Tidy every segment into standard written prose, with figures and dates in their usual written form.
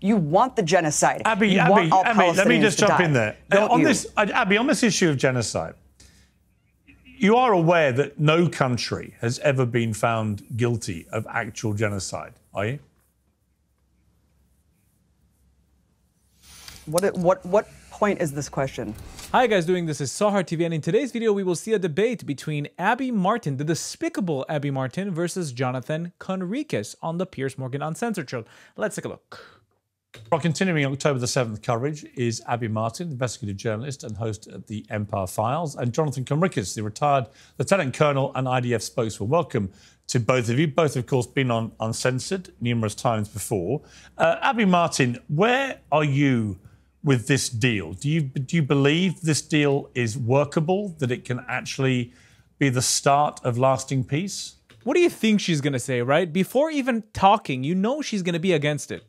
You want the genocide. Abby, let me just jump in there. Abby, on this issue of genocide, you are aware that no country has ever been found guilty of actual genocide, are you? What point is this question? Hi guys, this is Sahar TV, and in today's video we will see a debate between Abby Martin, the despicable Abby Martin, versus Jonathan Conricus on the Piers Morgan Uncensored show. Let's take a look. Well, continuing October the 7th coverage is Abby Martin, investigative journalist and host at the Empire Files, and Jonathan Conricus, the retired Lieutenant Colonel and IDF spokesman. Welcome to both of you. Both, of course, been on Uncensored numerous times before. Abby Martin, where are you with this deal? Do you believe this deal is workable, that it can actually be the start of lasting peace? What do you think she's going to say, right? Before even talking, you know she's going to be against it.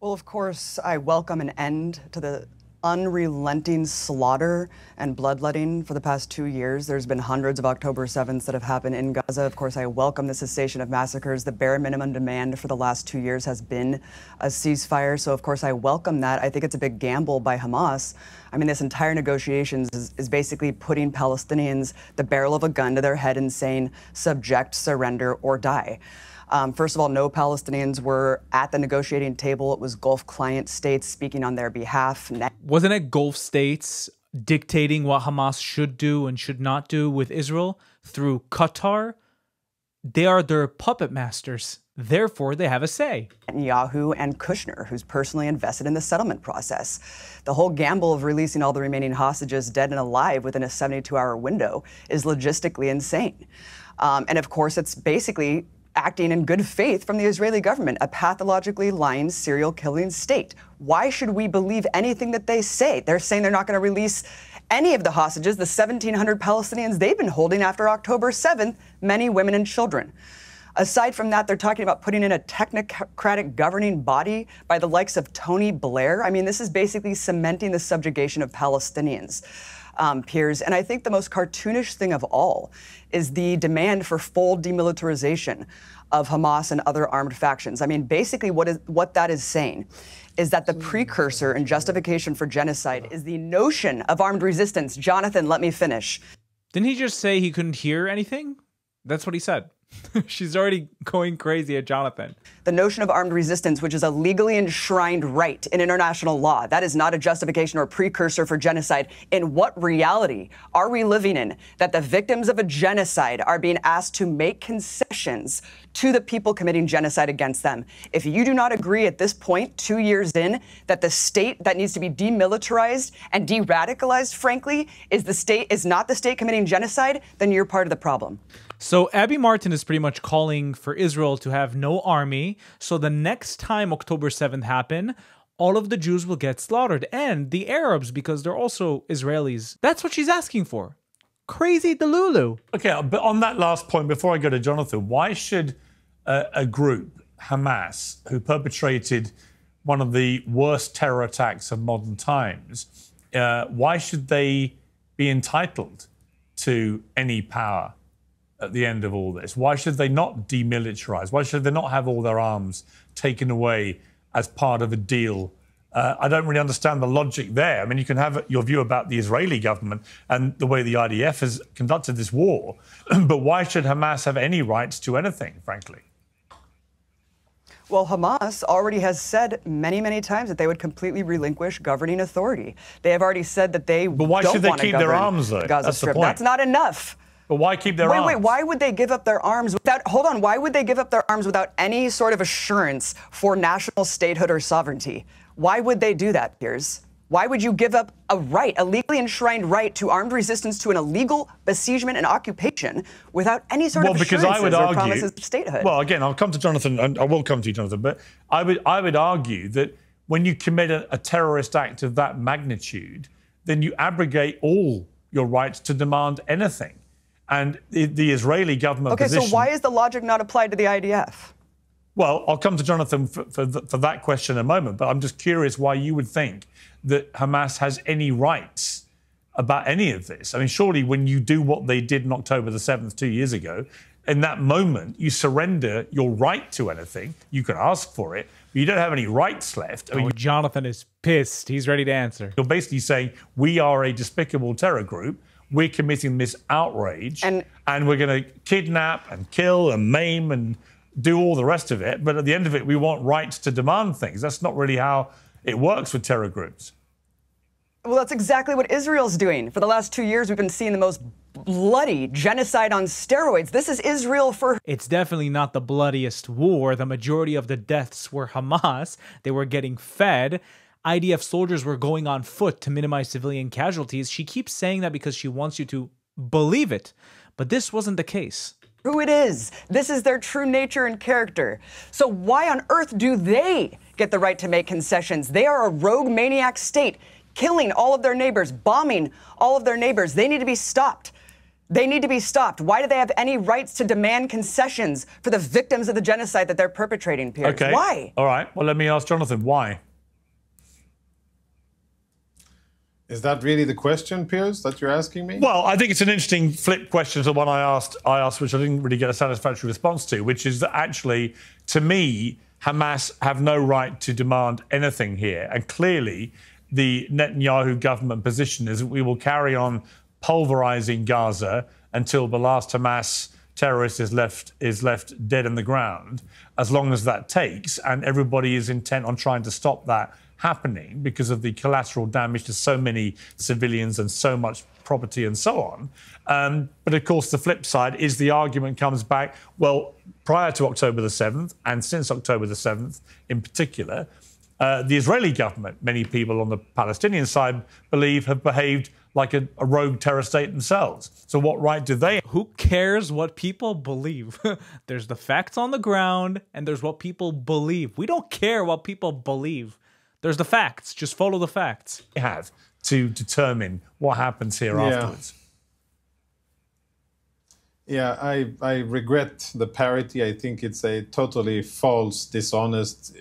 Well, of course, I welcome an end to the unrelenting slaughter and bloodletting for the past 2 years. There's been hundreds of October 7ths that have happened in Gaza. Of course, I welcome the cessation of massacres. The bare minimum demand for the last 2 years has been a ceasefire. So, of course, I welcome that. I think it's a big gamble by Hamas. I mean, this entire negotiations is basically putting Palestinians the barrel of a gun to their head and saying, subject, surrender, or die. First of all, no Palestinians were at the negotiating table. It was Gulf client states speaking on their behalf. Wasn't it Gulf states dictating what Hamas should do and should not do with Israel through Qatar? They are their puppet masters. Therefore, they have a say. Netanyahu and Kushner, who's personally invested in the settlement process. The whole gamble of releasing all the remaining hostages dead and alive within a 72-hour window is logistically insane. And of course, it's basically acting in good faith from the Israeli government, a pathologically lying, serial-killing state. Why should we believe anything that they say? They're saying they're not going to release any of the hostages, the 1,700 Palestinians they've been holding after October 7th, many women and children. Aside from that, they're talking about putting in a technocratic governing body by the likes of Tony Blair. I mean, this is basically cementing the subjugation of Palestinians. Piers. And I think the most cartoonish thing of all is the demand for full demilitarization of Hamas and other armed factions. I mean, basically what that is saying is that the precursor and justification for genocide is the notion of armed resistance. Jonathan, let me finish. Didn't he just say he couldn't hear anything? That's what he said. She's already going crazy at Jonathan. The notion of armed resistance, which is a legally enshrined right in international law, that is not a justification or precursor for genocide. In what reality are we living in that the victims of a genocide are being asked to make concessions to the people committing genocide against them? If you do not agree at this point, 2 years in, that the state that needs to be demilitarized and de-radicalized, frankly, is not the state committing genocide, then you're part of the problem. So Abby Martin is pretty much calling for Israel to have no army. So the next time October 7th happen, all of the Jews will get slaughtered, and the Arabs, because they're also Israelis. That's what she's asking for. Crazy Delulu. Okay, but on that last point, before I go to Jonathan, why should a group, Hamas, who perpetrated one of the worst terror attacks of modern times, why should they be entitled to any power at the end of all this? Why should they not demilitarize? Why should they not have all their arms taken away as part of a deal? I don't really understand the logic there. I mean, you can have your view about the Israeli government and the way the IDF has conducted this war, but why should Hamas have any rights to anything, frankly? Well, Hamas already has said many, many times that they would completely relinquish governing authority. They have already said that they But why should they keep their arms, though? That's the point. That's not enough. But why keep their arms? Wait, why would they give up their arms without, hold on, why would they give up their arms without any sort of assurance for national statehood or sovereignty? Why would they do that, Piers? Why would you give up a right, a legally enshrined right to armed resistance to an illegal besiegement and occupation without any sort of assurances or promises of statehood? Well, again, I'll come to Jonathan, and I will come to you, Jonathan, but I would argue that when you commit a terrorist act of that magnitude, then you abrogate all your rights to demand anything. And the Israeli government position... Okay, so why is the logic not applied to the IDF? Well, I'll come to Jonathan for that question in a moment, but I'm just curious why you would think that Hamas has any rights about any of this. I mean, surely when you do what they did on October the 7th 2 years ago, in that moment, you surrender your right to anything. You can ask for it, but you don't have any rights left. I mean, Jonathan is pissed. He's ready to answer. you're basically saying, we are a despicable terror group. We're committing this outrage, and we're going to kidnap and kill and maim and do all the rest of it. But at the end of it, we want rights to demand things. That's not really how it works with terror groups. Well, that's exactly what Israel's doing. For the last 2 years, we've been seeing the most bloody genocide on steroids. This is Israel for... It's definitely not the bloodiest war. The majority of the deaths were Hamas. They were getting fed. IDF soldiers were going on foot to minimize civilian casualties. She keeps saying that because she wants you to believe it. But this wasn't the case. Who it is. This is their true nature and character. So why on earth do they get the right to make concessions? They are a rogue maniac state, killing all of their neighbors, bombing all of their neighbors. They need to be stopped. They need to be stopped. Why do they have any rights to demand concessions for the victims of the genocide that they're perpetrating, Piers? Okay. Why? All right. Well, let me ask Jonathan, why? Is that really the question, Piers, that you're asking me? Well, I think it's an interesting flip question to the one I asked, which I didn't really get a satisfactory response to, which is that actually, to me, Hamas have no right to demand anything here. And clearly, the Netanyahu government position is that we will carry on pulverizing Gaza until the last Hamas terrorist is left dead in the ground, as long as that takes. And everybody is intent on trying to stop that happening because of the collateral damage to so many civilians and so much property and so on. But of course, the flip side is the argument comes back, well, prior to October the 7th, and since October the 7th in particular, the Israeli government, many people on the Palestinian side believe, have behaved like a rogue terror state themselves. So what right do they have? Who cares what people believe? There's the facts on the ground, and there's what people believe. We don't care what people believe. There's the facts. Just follow the facts. Have to determine what happens here afterwards. Yeah, I regret the parity. I think it's a totally false, dishonest,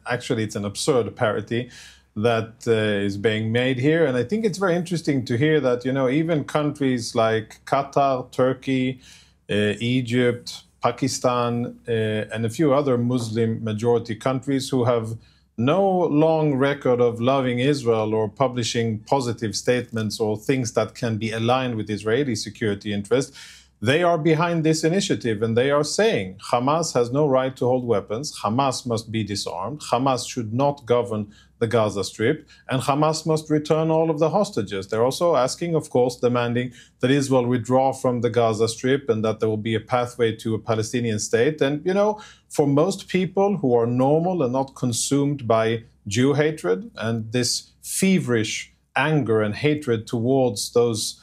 actually it's an absurd parity that is being made here. And I think it's very interesting to hear that, you know, even countries like Qatar, Turkey, Egypt, Pakistan, and a few other Muslim majority countries who have no long record of loving Israel or publishing positive statements or things that can be aligned with Israeli security interests, they are behind this initiative, and they are saying Hamas has no right to hold weapons, Hamas must be disarmed, Hamas should not govern the Gaza Strip, and Hamas must return all of the hostages. They're also asking, of course, demanding that Israel withdraw from the Gaza Strip and that there will be a pathway to a Palestinian state. And, you know, for most people who are normal and not consumed by Jew hatred and this feverish anger and hatred towards those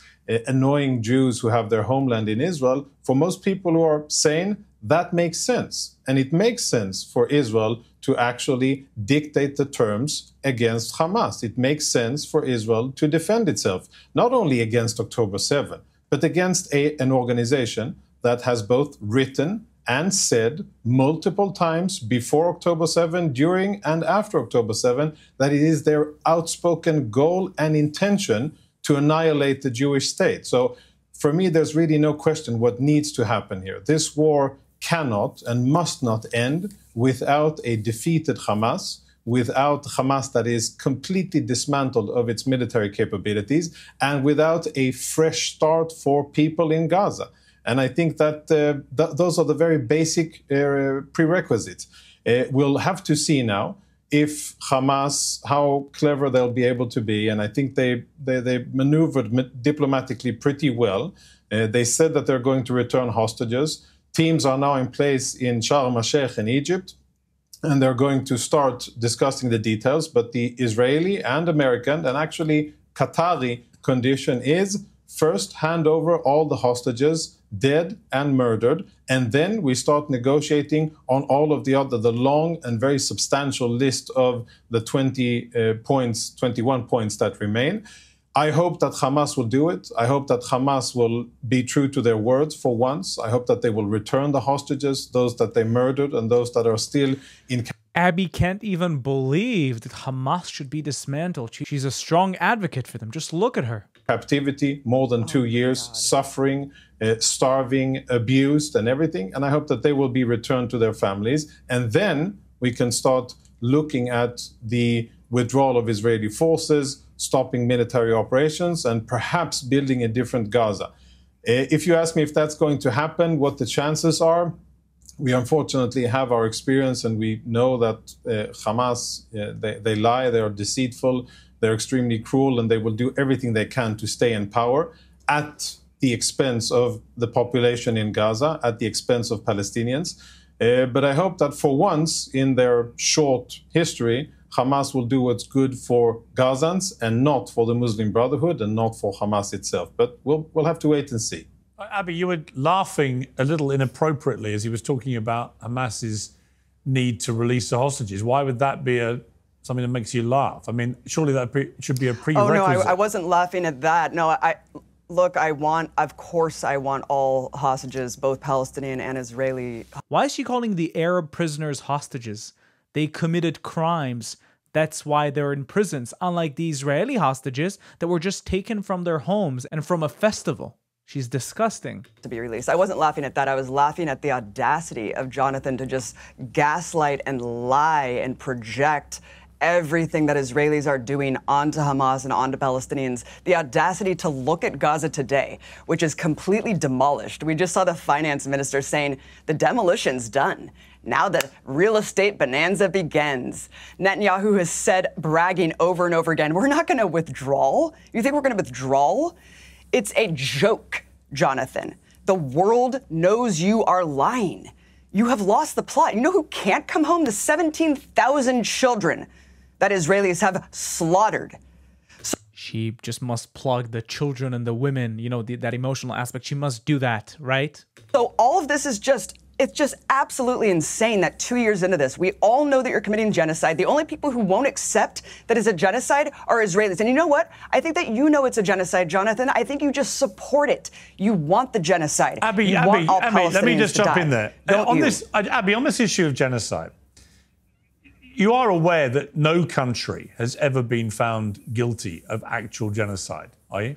annoying Jews who have their homeland in Israel, for most people who are sane, that makes sense. And it makes sense for Israel to actually dictate the terms against Hamas. It makes sense for Israel to defend itself, not only against October 7, but against an organization that has both written and said multiple times before October 7, during and after October 7, that it is their outspoken goal and intention to annihilate the Jewish state. So for me, there's really no question what needs to happen here. This war cannot and must not end without a defeated Hamas, without Hamas that is completely dismantled of its military capabilities, and without a fresh start for people in Gaza. And I think that those are the very basic prerequisites. We'll have to see now if Hamas, how clever they'll be able to be. And I think they maneuvered diplomatically pretty well. They said that they're going to return hostages. Teams are now in place in Sharm el-Sheikh in Egypt, and they're going to start discussing the details. But the Israeli and American, and actually Qatari condition is first hand over all the hostages, dead and murdered, and then we start negotiating on all of the long and very substantial list of the 21 points that remain. I hope that Hamas will do it. I hope that Hamas will be true to their words for once. I hope that they will return the hostages, those that they murdered and those that are still in. Abby can't even believe that Hamas should be dismantled. She's a strong advocate for them. Just look at her. captivity, more than 2 years, suffering, starving, abused, and everything. And I hope that they will be returned to their families. And then we can start looking at the withdrawal of Israeli forces, stopping military operations, and perhaps building a different Gaza. If you ask me if that's going to happen, what the chances are, we unfortunately have our experience, and we know that Hamas, they lie, they are deceitful, they're extremely cruel, and they will do everything they can to stay in power at the expense of the population in Gaza, at the expense of Palestinians. But I hope that for once in their short history, Hamas will do what's good for Gazans and not for the Muslim Brotherhood and not for Hamas itself. But we'll have to wait and see. Abby, you were laughing a little inappropriately as he was talking about Hamas's need to release the hostages. Why would that be something that makes you laugh? I mean, surely that should be a prerequisite. Oh, no, I wasn't laughing at that. No, look, of course I want all hostages, both Palestinian and Israeli. Why is she calling the Arab prisoners hostages? They committed crimes. That's why they're in prisons, unlike the Israeli hostages that were just taken from their homes and from a festival. She's disgusting. To be released. I wasn't laughing at that. I was laughing at the audacity of Jonathan to just gaslight and lie and project everything that Israelis are doing onto Hamas and onto Palestinians. The audacity to look at Gaza today, which is completely demolished. We just saw the finance minister saying the demolition's done. Now the real estate bonanza begins. Netanyahu has said, bragging over and over again, we're not going to withdraw. You think we're going to withdraw? It's a joke, Jonathan. The world knows you are lying. You have lost the plot. You know who can't come home? The 17,000 children that Israelis have slaughtered. She just must plug the children and the women, you know, that emotional aspect. She must do that, right? So all of this is it's just absolutely insane that 2 years into this, we all know that you're committing genocide. The only people who won't accept that it's a genocide are Israelis. And you know what? I think that you know it's a genocide, Jonathan. I think you just support it. You want the genocide. Abby, let me just jump in there. Abby, on this issue of genocide, you are aware that no country has ever been found guilty of actual genocide, are you?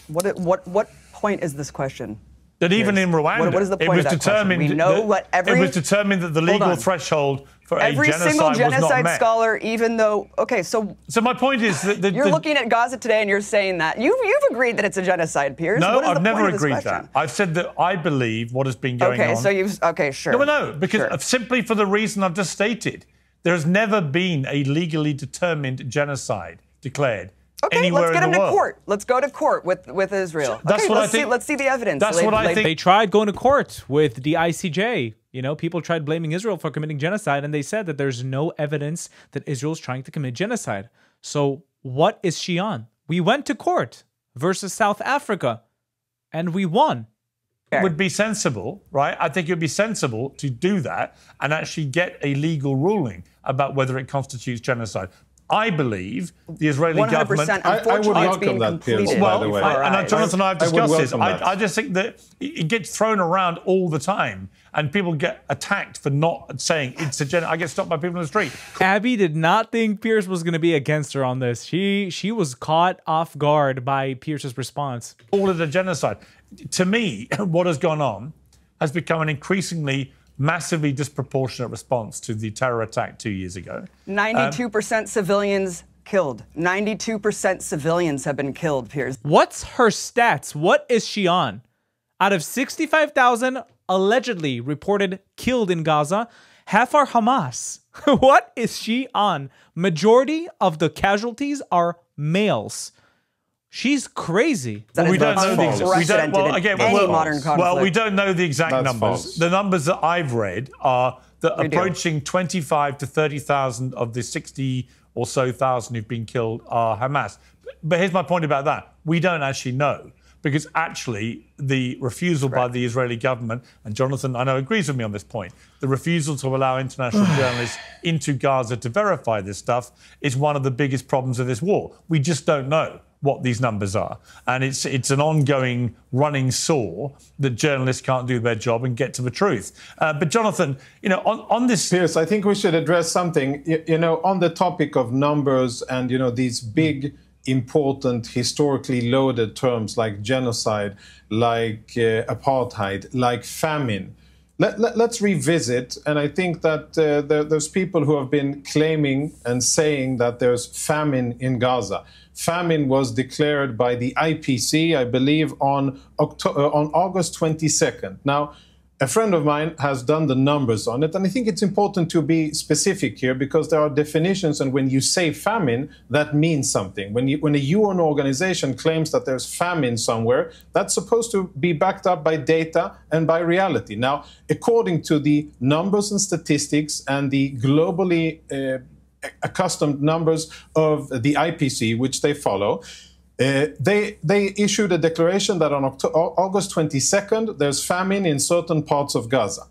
What point is this question? That even in Rwanda, what is the point of that question? We know what it was determined that the legal threshold for a genocide was not met. Every single genocide scholar, even though, okay, so my point is that you're looking at Gaza today and you're saying that you've agreed that it's a genocide, Piers. No, I've never agreed that. I've said that I believe what has been going on. Okay, sure. No, because simply for the reason I've just stated, there has never been a legally determined genocide declared. Okay, let's get him to court. Let's go to court with Israel. That's what I think. Let's see the evidence. That's what I think. They tried going to court with the ICJ. You know, people tried blaming Israel for committing genocide, and they said that there's no evidence that Israel's trying to commit genocide. So what is she on? We went to court versus South Africa, and we won. It would be sensible, right? I think it would be sensible to do that and actually get a legal ruling about whether it constitutes genocide. I believe the Israeli government... 100%. Unfortunately, it's being completed. By the way. Jonathan and I have discussed this. I just think that it gets thrown around all the time and people get attacked for not saying it's a genocide. I get stopped by people in the street. Abby did not think Piers was going to be against her on this. She was caught off guard by Piers's response. All of the genocide. To me, what has gone on has become an increasingly massively disproportionate response to the terror attack 2 years ago. 92% civilians killed. 92% civilians have been killed, Piers. What's her stats? What is she on? Out of 65,000 allegedly reported killed in Gaza, half are Hamas. What is she on? Majority of the casualties are males. She's crazy. Well, we don't know the exact. Modern conflict. Well, we don't know the exact numbers. False. The numbers that I've read are that approaching 25 to 30,000 of the 60 or so thousand who've been killed are Hamas. But here's my point about that: we don't actually know, because actually the refusal by the Israeli government, and Jonathan, I know, agrees with me on this point, the refusal to allow international journalists into Gaza to verify this stuff is one of the biggest problems of this war. We just don't know what these numbers are. And it's an ongoing running sore that journalists can't do their job and get to the truth. But Jonathan, you know, on this... Piers, I think we should address something, you know, on the topic of numbers and, you know, these big, important, historically loaded terms like genocide, like apartheid, like famine. Let's revisit, and I think that there's people who have been claiming and saying that there's famine in Gaza. Famine was declared by the IPC, I believe, on August 22nd. Now, a friend of mine has done the numbers on it, and I think it's important to be specific here because there are definitions, and when you say famine, that means something. When a UN organization claims that there's famine somewhere, that's supposed to be backed up by data and by reality. Now, according to the numbers and statistics and the globally accustomed numbers of the IPC, which they follow, they issued a declaration that on August 22nd, there's famine in certain parts of Gaza.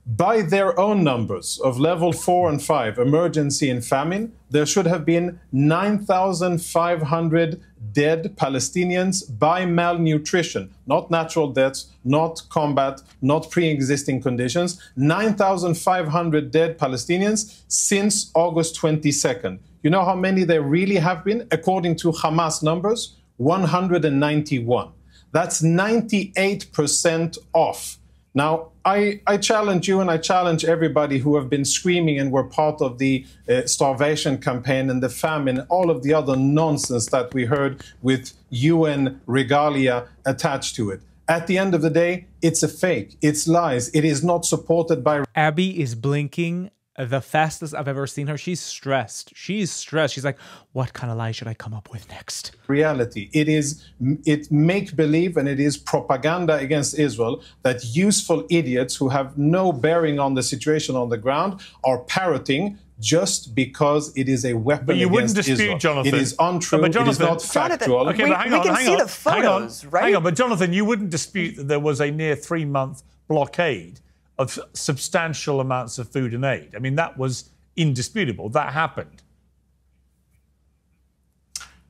By their own numbers of level 4 and 5, emergency and famine, there should have been 9,500 dead Palestinians by malnutrition, not natural deaths, not combat, not pre-existing conditions, 9,500 dead Palestinians since August 22nd. You know how many there really have been? According to Hamas numbers, 191. That's 98% off. Now, I challenge you and I challenge everybody who have been screaming and were part of the starvation campaign and the famine, all of the other nonsense that we heard with UN regalia attached to it. At the end of the day, it's a fake. It's lies. It is not supported by... Abby is blinking the fastest I've ever seen her. She's stressed. She's stressed. She's like, what kind of lie should I come up with next? Reality. It's make-believe and it is propaganda against Israel that useful idiots who have no bearing on the situation on the ground are parroting just because it is a weapon but you against wouldn't dispute, Israel. Jonathan. It is untrue. But Jonathan, it is not factual. Okay, we but hang on, can hang see on, the photos, right? Hang on, but Jonathan, you wouldn't dispute that there was a near 3-month blockade of substantial amounts of food and aid. I mean, that was indisputable. That happened.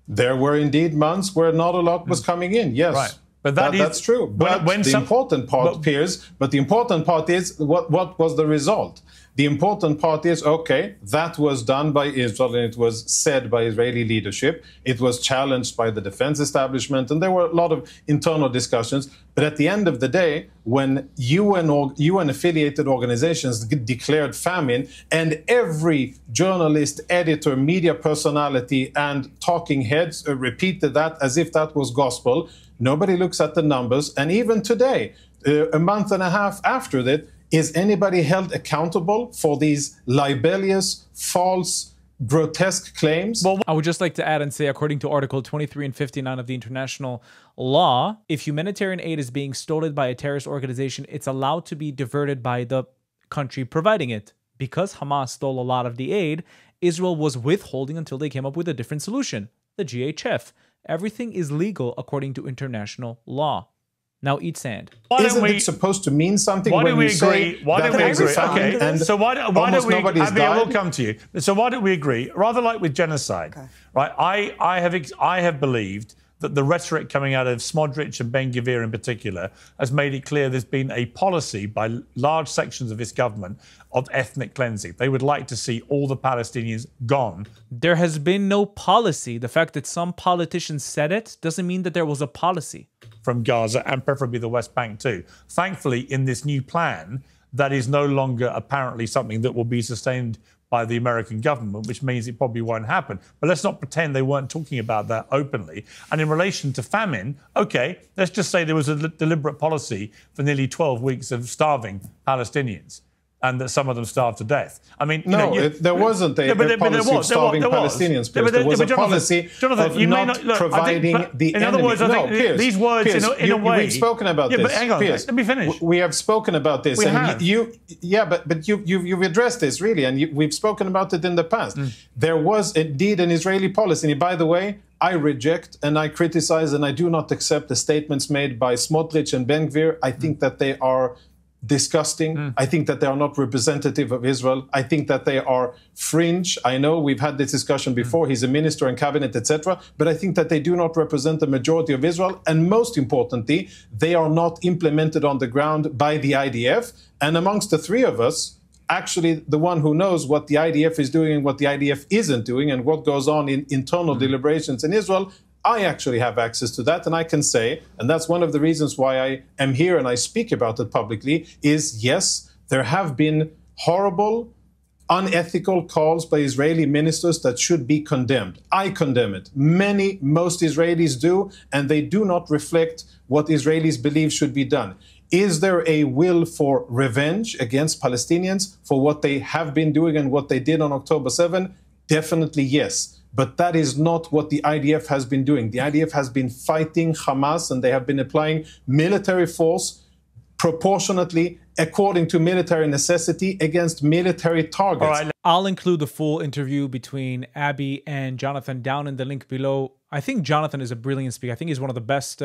There were indeed months where not a lot was coming in, yes. Right. But that's true. But the important part, Piers, but the important part is what was the result? The important part is, okay, that was done by Israel and it was said by Israeli leadership. It was challenged by the defense establishment and there were a lot of internal discussions. But at the end of the day, when UN-affiliated organizations declared famine and every journalist, editor, media personality and talking heads repeated that as if that was gospel, nobody looks at the numbers. And even today, a month and a half after that, is anybody held accountable for these libelous, false, grotesque claims? Well, I would just like to add and say, according to Article 23 and 59 of the international law, if humanitarian aid is being stolen by a terrorist organization, it's allowed to be diverted by the country providing it. Because Hamas stole a lot of the aid, Israel was withholding until they came up with a different solution, the GHF. Everything is legal according to international law. Now eat sand. Isn't it supposed to mean something when you say Why don't we agree? Okay, and so why don't we... Abby, I will died? come to you. So why don't we agree? Rather like with genocide, right? I have believed that the rhetoric coming out of Smodrich and Ben-Gvir in particular has made it clear there's been a policy by large sections of this government of ethnic cleansing. They would like to see all the Palestinians gone. There has been no policy. The fact that some politicians said it doesn't mean that there was a policy. From Gaza and preferably the West Bank too. Thankfully, in this new plan, that is no longer apparently something that will be sustained by the American government, which means it probably won't happen. But let's not pretend they weren't talking about that openly. And in relation to famine, okay, let's just say there was a deliberate policy for nearly 12 weeks of starving Palestinians, and that some of them starved to death. I mean, there wasn't a policy of starving Palestinians. There was a policy of not providing the in other words, I think Piers, these words, Piers, in a way... We've spoken about this. But hang on, Piers, let me finish. We have spoken about this. We have. But you've addressed this, really, and we've spoken about it in the past. There was indeed an Israeli policy. And by the way, I reject and I criticize and I do not accept the statements made by Smotrich and Ben-Gvir. I think that they are disgusting. I think that they are not representative of Israel. I think that they are fringe. I know we've had this discussion before. He's a minister in cabinet, etc. But I think that they do not represent the majority of Israel. And most importantly, they are not implemented on the ground by the IDF. And amongst the three of us, actually the one who knows what the IDF is doing and what the IDF isn't doing and what goes on in internal deliberations in Israel, I actually have access to that, and I can say, and that's one of the reasons why I am here and I speak about it publicly, is yes, there have been horrible, unethical calls by Israeli ministers that should be condemned. I condemn it. Most Israelis do, and they do not reflect what Israelis believe should be done. Is there a will for revenge against Palestinians for what they have been doing and what they did on October 7? Definitely yes. But that is not what the IDF has been doing. The IDF has been fighting Hamas, and they have been applying military force proportionately, according to military necessity, against military targets. All right, I'll include the full interview between Abby and Jonathan down in the link below. I think Jonathan is a brilliant speaker. I think he's one of the best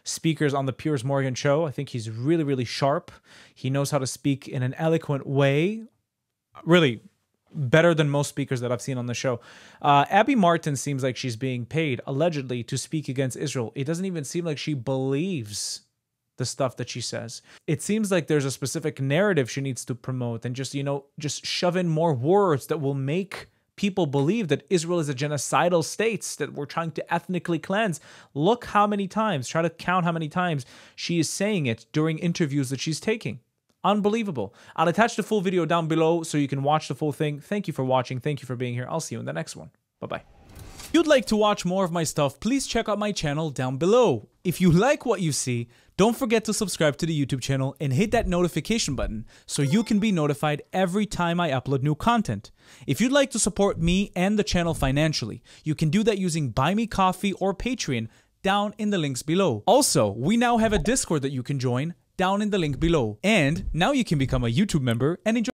speakers on the Piers Morgan show. I think he's really, really sharp. He knows how to speak in an eloquent way. Really better than most speakers that I've seen on the show. Abby Martin seems like she's being paid, allegedly, to speak against Israel. It doesn't even seem like she believes the stuff that she says. It seems like there's a specific narrative she needs to promote and just, you know, just shove in more words that will make people believe that Israel is a genocidal state, that we're trying to ethnically cleanse. Look how many times, try to count how many times she is saying it during interviews that she's taking. Unbelievable. I'll attach the full video down below so you can watch the full thing. Thank you for watching. Thank you for being here. I'll see you in the next one. Bye-bye. If you'd like to watch more of my stuff, please check out my channel down below. If you like what you see, don't forget to subscribe to the YouTube channel and hit that notification button so you can be notified every time I upload new content. If you'd like to support me and the channel financially, you can do that using Buy Me Coffee or Patreon down in the links below. Also, we now have a Discord that you can join down in the link below. And now you can become a YouTube member and enjoy